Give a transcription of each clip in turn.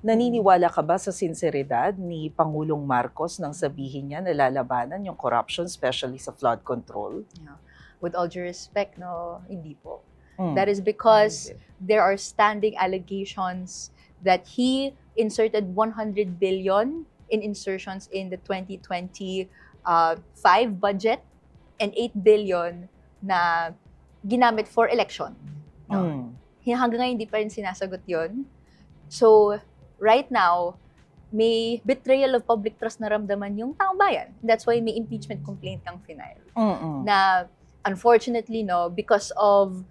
Naniniwala ka ba sa sinseridad ni Pangulong Marcos nang sabihin niya na lalabanan yung corruption, especially sa flood control? Yeah. With all due respect, no, hindi po. Mm. That is because there are standing allegations that he inserted 100 billion in insertions in the 2025 budget and 8 billion na ginamit for election. No? Hanggang ngayon hindi pa rin sinasagot yon. So, right now, may betrayal of public trust na ramdaman yung taong bayan. That's why may impeachment complaint kang final. Na, unfortunately, no, because of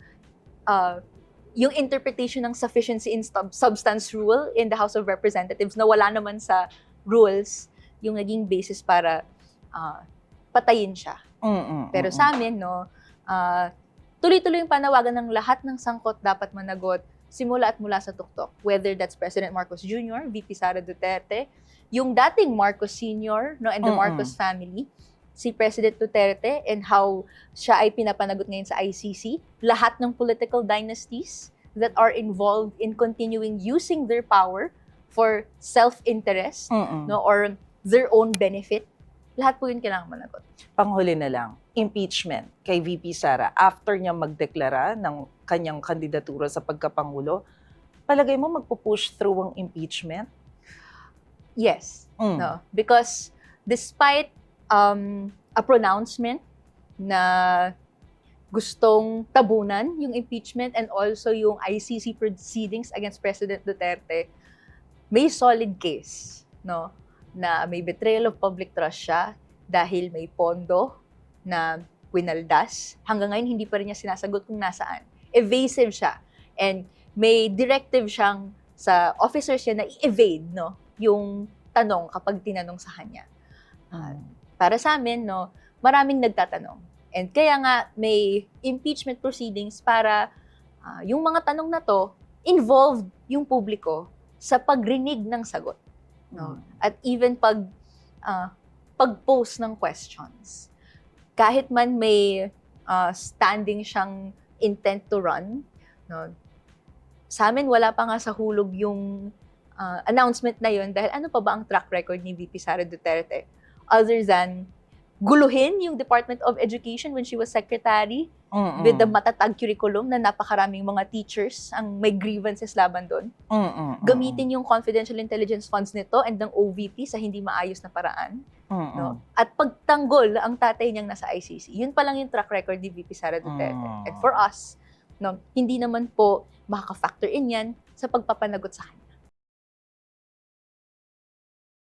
yung interpretation ng sufficiency in substance rule in the House of Representatives na wala naman sa rules yung naging basis para patayin siya. Pero sa amin, no, tuloy-tuloy yung panawagan ng lahat ng sangkot dapat managot simula at mula sa tuktok. Whether that's President Marcos Jr., VP Sara Duterte, yung dating Marcos Sr., no, and the Marcos family, si President Duterte and how siya ay pinapanagot ngayon sa ICC, lahat ng political dynasties that are involved in continuing using their power for self-interest, no, or their own benefit, lahat po yun kailangan managot. Panghuli na lang, impeachment kay VP Sara after niya magdeklara ng kanyang kandidatura sa pagkapangulo, palagay mo magpo-push through ang impeachment? Yes. No, because despite a pronouncement na gustong tabunan yung impeachment and also yung ICC proceedings against President Duterte, may solid case, no, na may betrayal of public trust siya dahil may pondo na winaldas. Hanggang ngayon, hindi pa rin niya sinasagot kung nasaan. Evasive siya. And may directive siyang sa officers niya na i-evade, no, yung tanong kapag tinanong sa kanya. Para sa amin, no, maraming nagtatanong. And kaya nga may impeachment proceedings para yung mga tanong na to, involved yung publiko sa pagrinig ng sagot. No? At even pag-pose ng questions. Kahit man may standing siyang intent to run, no, sa amin wala pa nga sa hulog yung announcement na yun dahil ano pa ba ang track record ni VP Sara Duterte other than guluhin yung Department of Education when she was secretary with the matatag curriculum na napakaraming mga teachers ang may grievances laban doon. Gamitin yung confidential intelligence funds nito and ng OVP sa hindi maayos na paraan. No? At pagtanggol ang tatay niyang nasa ICC. Yun pa lang yung track record ni VP Sara Duterte. And for us, no, hindi naman po makaka-factor in yan sa pagpapanagot sa kanya.